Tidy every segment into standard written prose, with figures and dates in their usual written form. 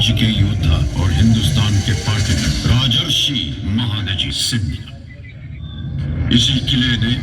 के योद्धा और हिंदुस्तान के पार्टनर राजर्षि महादजी सिंधिया। इसी किले ने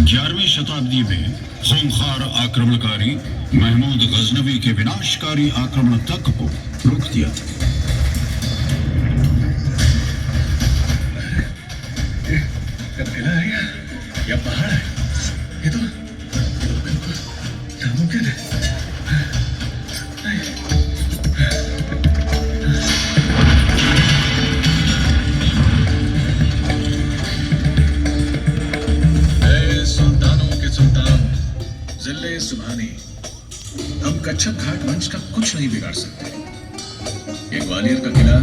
11वीं शताब्दी में खूंखार आक्रमणकारी महमूद गजनवी के विनाशकारी आक्रमण तक को रोक दिया। किला है या पहाड़ है? ये तो बिल्कुल नामुमकिन है। सुल्तानों के सुल्तान जिले सुभानी, हम कच्छप घाट वंश का कुछ नहीं बिगाड़ सकते। ये ग्वालियर का किला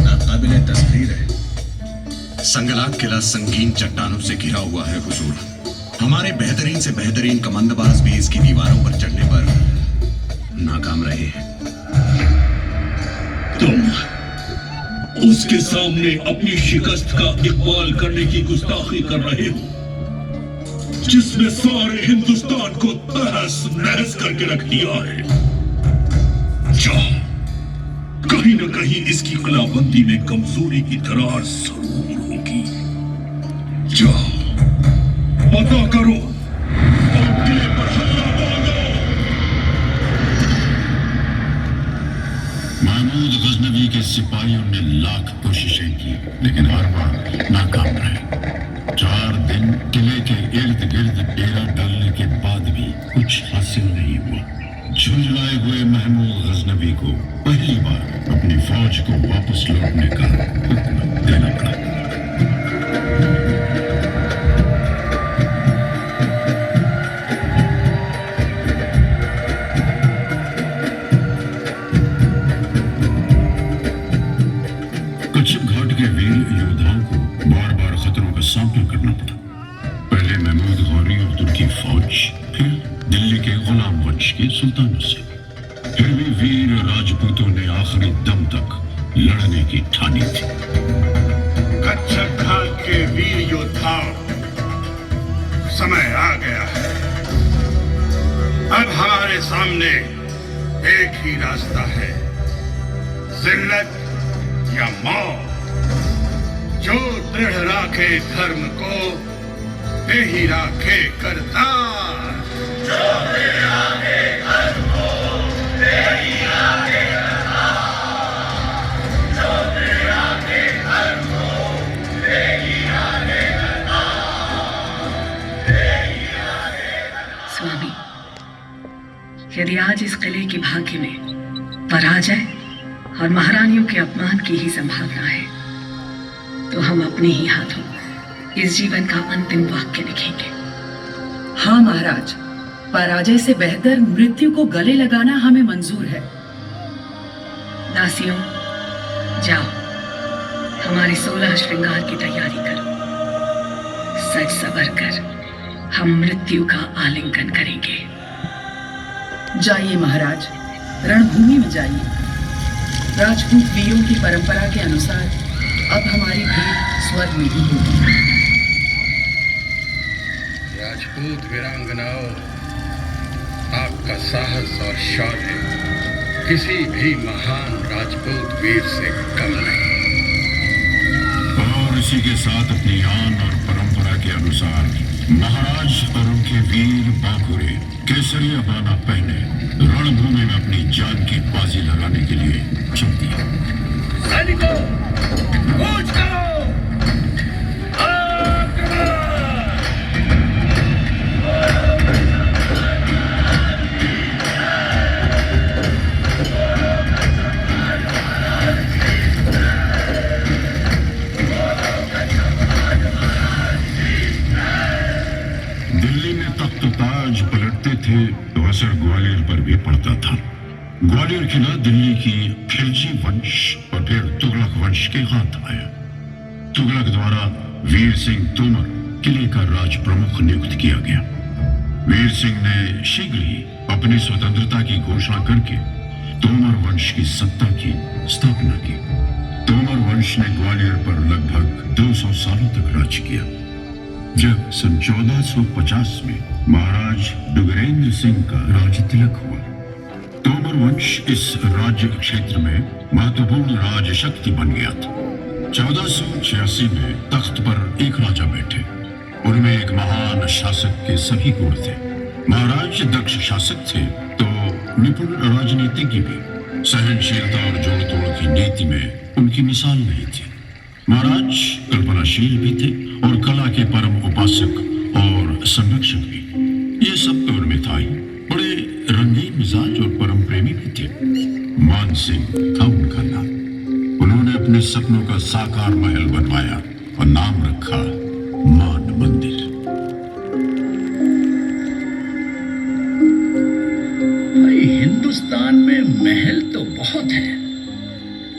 नाकाबिले तस्खीर है। संगलाक किला संगीन चट्टानों से घिरा हुआ है हुजूर। हमारे बेहतरीन से बेहतरीन कमांडरबाज भी इसकी दीवारों पर चढ़ने पर नाकाम रहे हैं। तुम उसके सामने अपनी शिकस्त का इकबाल करने की गुस्ताखी कर रहे हो, जिसने सारे हिंदुस्तान को तहस नहस करके रख दिया है। जाओ, कहीं न कहीं इसकी किलाबंदी में कमजोरी की दरार जरूर होगी। जाओ, पता करो और किले पर हमला बोलो। महमूद गजनवी के सिपाहियों ने लाख कोशिशें की, लेकिन हर बार नाकाम रहे। 4 दिन किले के इर्द गिर्द डेरा डालने के बाद भी कुछ हासिल नहीं हुआ। झुंझलाए हुए महमूद गजनवी को पहली बार अपनी फौज को वापस लौटने का हुक्म देना पड़ा। कच्छप घाट के वीर योद्धाओं को बार बार खतरों का सामना करना पड़ा। पहले महमूद गौरी और तुर्की फौज, फिर दिल्ली के गुलाम वंश के सुल्तानों से। फिर भी वीर राजपूतों ने आखिरी दम तक लड़ने की ठानी थी। कच्छप घाट के वीर योद्धाओं, समय आ गया है। अब हमारे सामने एक ही रास्ता है, जिल्लत या मौत। जो दृढ़ राखे धर्म को, ते ही राखे करतार। जो दृढ़ राखे धर्म को, ते ही राखे करतार। जो दृढ़ राखे धर्म को, ते ही राखे करतार। ते ही राखे करतार। स्वामी, यदि आज इस किले की भाग्य में पराजय और महारानियों के अपमान की ही संभावना है, तो हम अपने ही हाथों इस जीवन का अंतिम वाक्य लिखेंगे। हाँ महाराज, पराजय से बेहतर मृत्यु को गले लगाना हमें मंजूर है। दासियों, जाओ, हमारे 16 श्रृंगार की तैयारी करो। सज सवर कर हम मृत्यु का आलिंगन करेंगे। जाइए महाराज, रणभूमि में जाइए। राजपूत वीरों की परंपरा के अनुसार अब हमारी भेंट स्वर्ग में ही होगी। राजपूत वीरांगनाओं, आपका साहस और शौर्य किसी भी महान राजपूत वीर से कम नहीं। और इसी के साथ अपनी आन और परंपरा के अनुसार महाराज और उनके वीर बाखुरे केसरिया बाना पहने रणभूमि में अपनी जान की बाजी लगाने के लिए चल दिए। सैनिकों, कूच करो! दिल्ली में तख्त ताज पलटते थे तो असर ग्वालियर पर भी पड़ता था। ग्वालियर किला दिल्ली की खिलजी वंश और फिर तुगलक वंश के हाथ आया। तुगलक द्वारा वीर सिंह तोमर किले का राज प्रमुख नियुक्त किया गया। वीर सिंह ने शीघ्र ही अपनी स्वतंत्रता की घोषणा करके तोमर वंश की सत्ता की स्थापना की। तोमर वंश ने ग्वालियर पर लगभग 200 सालों तक राज किया। जब सन 1450 में महाराज डुगरेंद्र सिंह का राज तिलक हुआ तोमर वंश इस राज्य क्षेत्र में महत्वपूर्ण राज शक्ति बन गया था। 1486 में तख्त पर एक राजा बैठे। उनमें एक महान शासक के सभी गुण थे। महाराज दक्ष शासक थे तो निपुण राजनीतिज्ञ भी। सहनशीलता और जोड़ तोड़ की नीति में उनकी मिसाल नहीं थी। महाराज कल्पनाशील भी थे और कला के परम उपासक और संरक्षक भी। ये सब तो उनमें था ही। बड़े रंगीन मिजाज और परम प्रेमी भी थे। मान सिंह था उनका नाम। उन्होंने अपने सपनों का साकार महल बनवाया और नाम रखा मान मंदिर। हिंदुस्तान में महल तो बहुत है,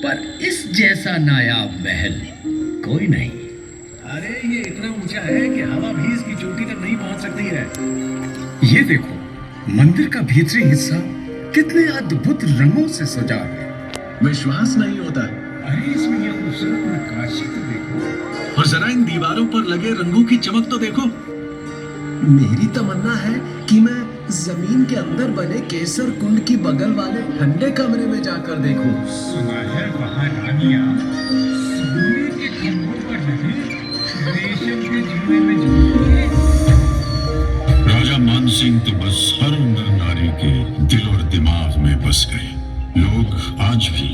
पर इस जैसा नायाब महल कोई नहीं। अरे ये इतना ऊंचा है कि हवा भी इसकी चोटी तक नहीं पहुंच सकती है। ये देखो, मंदिर का भीतरी हिस्सा कितने अद्भुत रंगों से सजा है। विश्वास नहीं होता। अरे इसमें ये खूबसूरत नक्काशी तो देखो, और जरा इन दीवारों पर लगे रंगों की चमक तो देखो। मेरी तमन्ना है कि मैं जमीन के अंदर बने केसर कुंड की बगल वाले ठंडे कमरे में जाकर देखूं। सुना है वहाँ रानियां सोने के खंभों पर लगे रेशम के जुए में झूलती हैं। राजा मान सिंह तो बस हर नर नारी के दिल और दिमाग में बस गए। लोग आज भी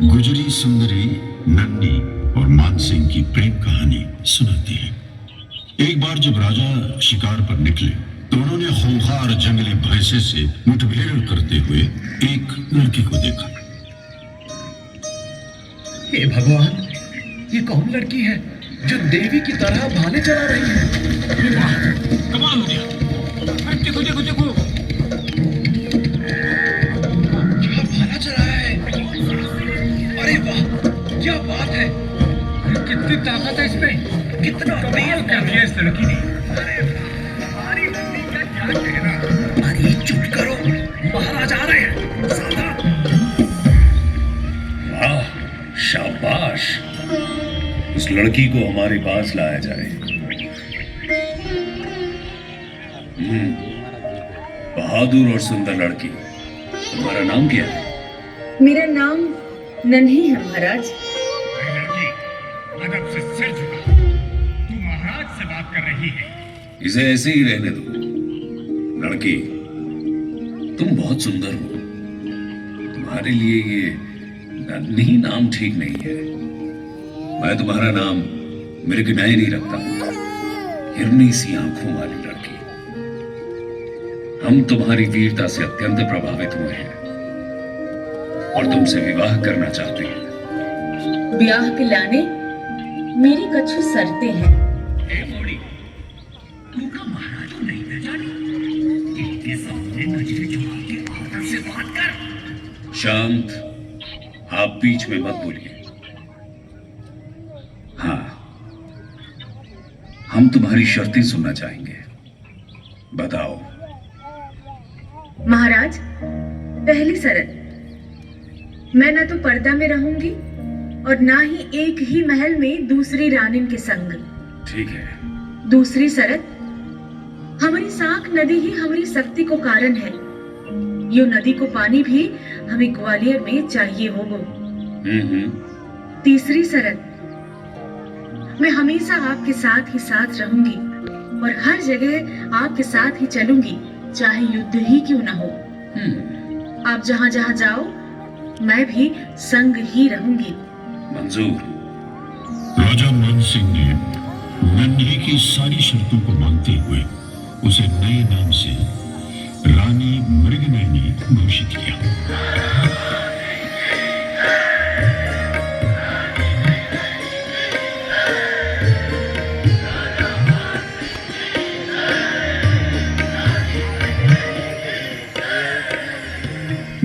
गुजरी सुंदरी नन्नी और मान सिंह की प्रेम कहानी सुनाते हैं। एक बार जब राजा शिकार पर निकले तो उन्होंने खूंखार जंगली भैंसे से मुठभेड़ करते हुए एक लड़की को देखा। हे भगवान, ये कौन लड़की है जो देवी की तरह भाले चला रही है? वाह, कमाल हो गया। देखो देखो देखो, क्या भाला चला है। अरे वाह, क्या बात है। कितनी ताकत है इसमें, कितना कमाल कर दिया इस लड़की ने। अरे चुप करो, महाराज आ रहे हैं। वाह, शाबाश। इस लड़की को हमारे पास लाया जाए। बहादुर और सुंदर लड़की, तुम्हारा नाम क्या है? मेरा नाम नन्ही है महाराज। लड़की, अदब से सिर झुका। तू महाराज से बात कर रही है। इसे ऐसे ही रहने दो। लड़की, तुम बहुत सुंदर हो। तुम्हारे लिए ये नन्ही नाम ठीक नहीं है। मैं तुम्हारा नाम मृगनयनी नहीं रखता। हिरनी सी आंखों वाली लड़की। हम तुम्हारी वीरता से अत्यंत प्रभावित हुए हैं और तुमसे विवाह करना चाहते हैं। ब्याह के लाने मेरी कछु शर्तें हैं। महाराज नहीं न जानी, इनके सामने नजरें झुका के आदर से बात कर। शांत, आप बीच में मत बोलिए। हाँ, हम तुम्हारी शर्तें सुनना चाहेंगे। बताओ। महाराज, पहली शर्त, मैं न तो पर्दा में रहूंगी और ना ही एक ही महल में दूसरी रानिन के संग। ठीक है। दूसरी शर्त, हमारी साख नदी ही हमारी शक्ति को कारण है। यो नदी को पानी भी हमें ग्वालियर में चाहिए होगो। तीसरी शर्त, मैं हमेशा आपके साथ ही साथ रहूंगी और हर जगह आपके साथ ही चलूंगी, चाहे युद्ध ही क्यों ना हो। आप जहां जहां जाओ, मैं भी संग ही रहूंगी। मंजूर। राजा मान सिंह ने नन्ही की सारी शर्तों को मानते हुए उसे नए नाम से रानी मृगनयनी घोषित किया।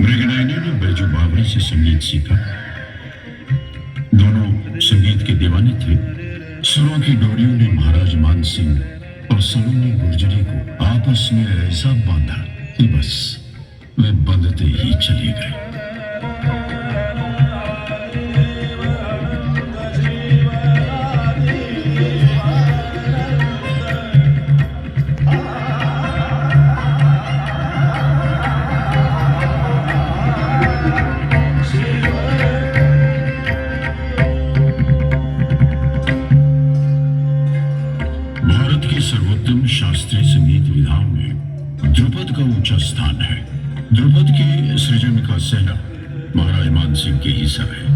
मृगनयनी ने बैजू बावरी से संगीत सीखा। दोनों संगीत के दीवाने थे। सुरों की डोरियों ने महाराज मान सिंह और सलोनी गुर्जरी को आपस में ऐसा बांधा कि बस वे बंधते ही चले गए। सिंह के ही सब है।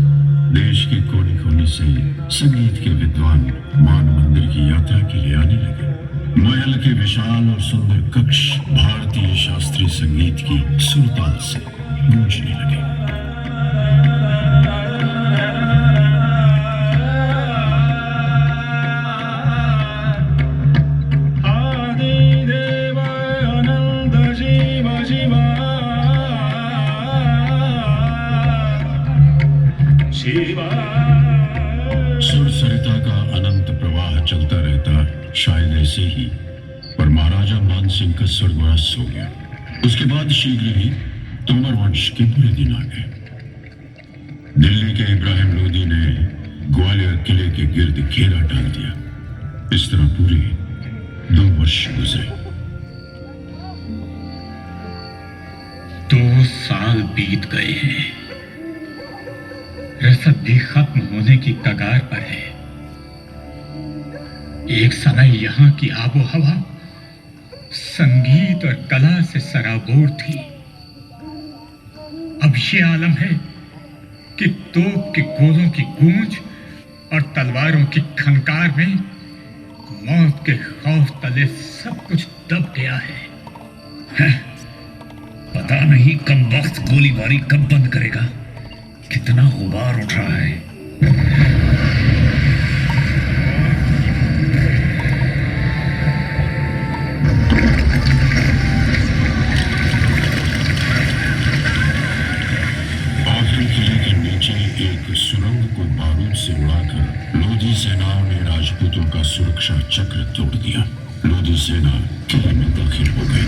देश के कोने कोने से संगीत के विद्वान मान मंदिर की यात्रा के लिए आने लगे। महल के विशाल और सुंदर कक्ष भारतीय शास्त्रीय संगीत की सुरताल से गूंजने लगे। सुर सरिता का अनंत प्रवाह चलता रहता, शायद ऐसे ही, पर महाराजा मान सिंह का स्वर्गवास हो गया। उसके बाद शीघ्र ही तोमर वंश के बुरे दिन आ गए। दिल्ली के इब्राहिम लोदी ने ग्वालियर किले के गिर्द घेरा डाल दिया। इस तरह पूरे 2 वर्ष गुजरे। 2 साल बीत गए हैं। रसद भी खत्म होने की कगार पर है। एक समय यहाँ की आबो हवा संगीत और कला से सराबोर थी। अब ये आलम है कि तोप के गोलों की गूंज और तलवारों की खनकार में मौत के खौफ तले सब कुछ दब गया है। पता नहीं कम वक्त गोलीबारी कब बंद करेगा। कितना गुबार उठ रहा है। आखिर किले के नीचे एक सुरंग को बारूद से उड़ाकर लोधी सेनाओं ने राजपूतों का सुरक्षा चक्र तोड़ दिया। लोधी सेना किले में दाखिल हो गई।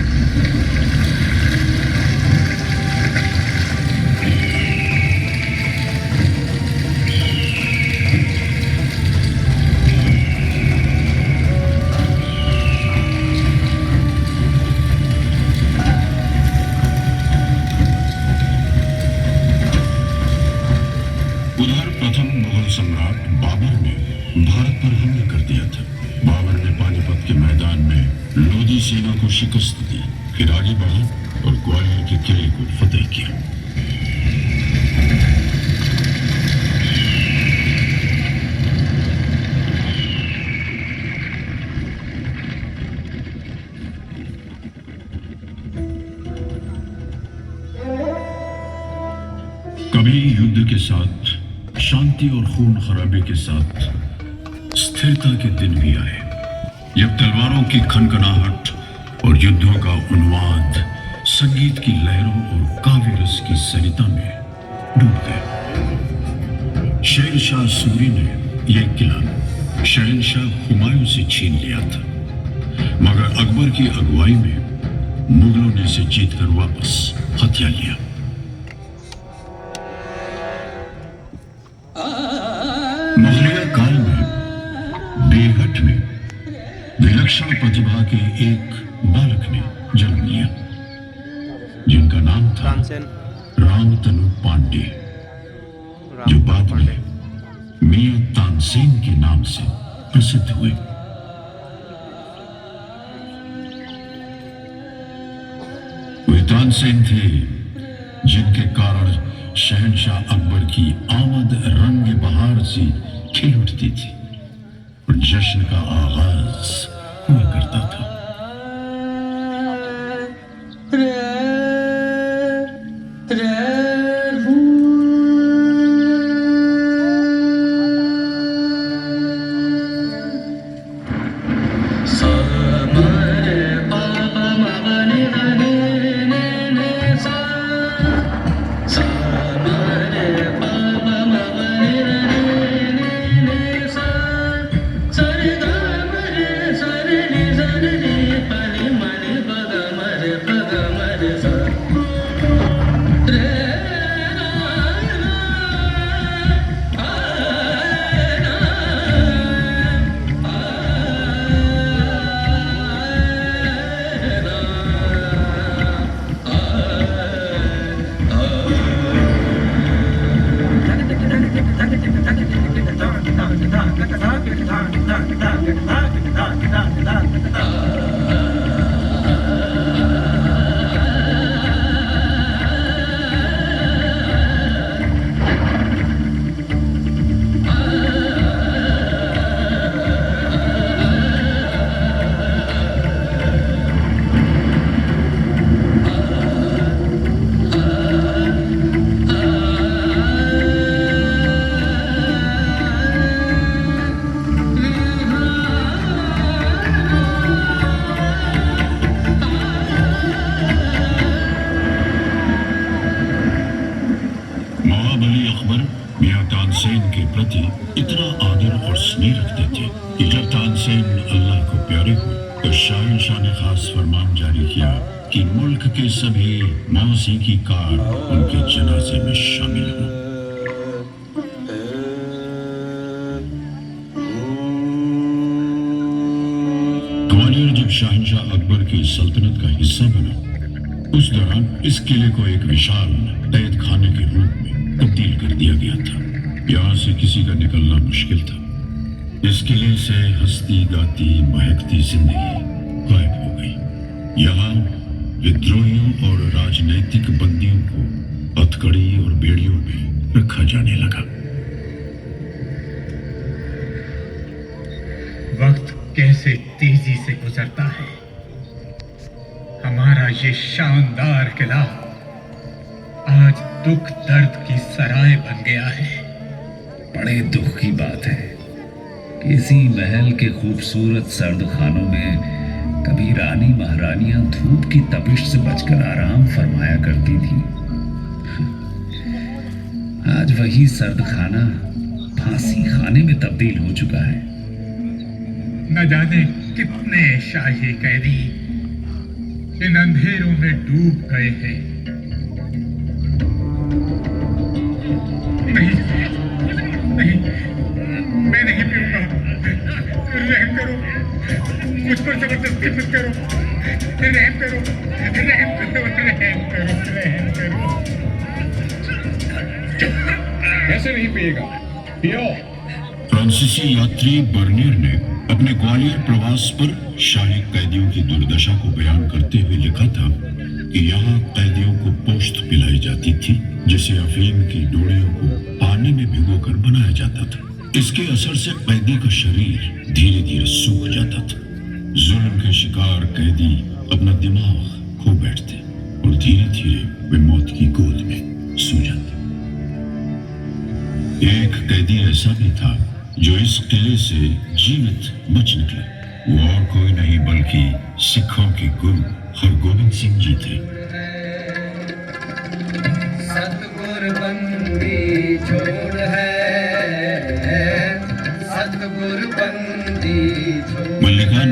उधर प्रथम मुगल सम्राट बाबर ने भारत पर हमला कर दिया था। बाबर ने पानीपत के मैदान में लोधी सेना को शिकस्त दी, फिर आगे बढ़ा और ग्वालियर के किले को फतेह किया। कभी युद्ध के साथ शांति और खून खराबे के साथ स्थिरता के दिन भी आए, जब तलवारों की खनखनाहट और युद्धों का उन्माद संगीत की लहरों और काव्य रस की सरिता में डूब गए। शहनशाह सूरी ने यह किला शहनशाह हुमायूं से छीन लिया था, मगर अकबर की अगुवाई में मुगलों ने इसे जीतकर वापस हथिया लिया। मुगलिया काल में बेहट में विलक्षण प्रतिभा के एक बालक ने जन्म लिया, जिनका नाम था रामतनु पांडे, जो बाद में मियां तानसेन के नाम से प्रसिद्ध हुए। वे तानसेन थे जिनके कारण शहनशाह अकबर की आमद रंग बहार सी खिल उठती थी और जश्न का आगाज हुआ करता था। अकबर मियां तानसेन के प्रति इतना आदर और स्नेह रखते थे कि जब तानसेन अल्लाह को प्यारे हुए तो शाह ने खास फरमान जारी किया कि मुल्क के सभी मौसीकी कार उनके जनाजे में शामिल हों। ग्वालियर जब शहंशाह अकबर की सल्तनत का हिस्सा बना उस दौरान इस किले को एक विशाल कैद खाने के रूप में तब्दील कर दिया गया था। यहाँ से किसी का निकलना मुश्किल था। इस किले से हंसती गाती महकती जिंदगी गायब हो गई। यहाँ विद्रोहियों और राजनैतिक बंदियों को हथकड़ी और बेड़ियों में रखा जाने लगा। वक्त कैसे तेजी से गुजरता है। हमारा ये शानदार किला आज दुख दर्द की सराय बन गया है। बड़े दुख की बात है कि इसी महल के खूबसूरत सर्द खानों में कभी रानी महारानियां धूप की तपिश से बचकर आराम फरमाया करती थी। आज वही सर्द खाना फांसी खाने में तब्दील हो चुका है। न जाने कितने शाही कैदी इन अंधेरों में डूब गए हैं। नहीं नहीं, मैं नहीं पीऊंगा। रहम करो, मुझ पर जबरदस्ती मत करो। रहम करो, रहम करो, रहम करो, रहम करो। कैसे नहीं पिएगा? पियो। फ्रांसीसी यात्री बर्नियर ने अपने ग्वालियर प्रवास पर शाही कैदियों की दुर्दशा को बयान करते हुए लिखा था कि यहाँ कैदियों को पोस्त पिलाई जाती थी जिसे अफीम की डोरियों को पानी में भिगोकर बनाया जाता था। इसके असर से कैदी का शरीर धीरे धीरे सूख जाता था। जुल्म के शिकार कैदी अपना दिमाग खो बैठते और धीरे धीरे वे मौत की गोद में सो जाते। एक कैदी ऐसा भी था जो इस किले से जीवित बच निकले। वो और कोई नहीं बल्कि सिखों के गुरु हरगोबिंद सिंह जी थे। सतगुर बंदी छोड़ है, सतगुर बंदी छोड़। मल्लिका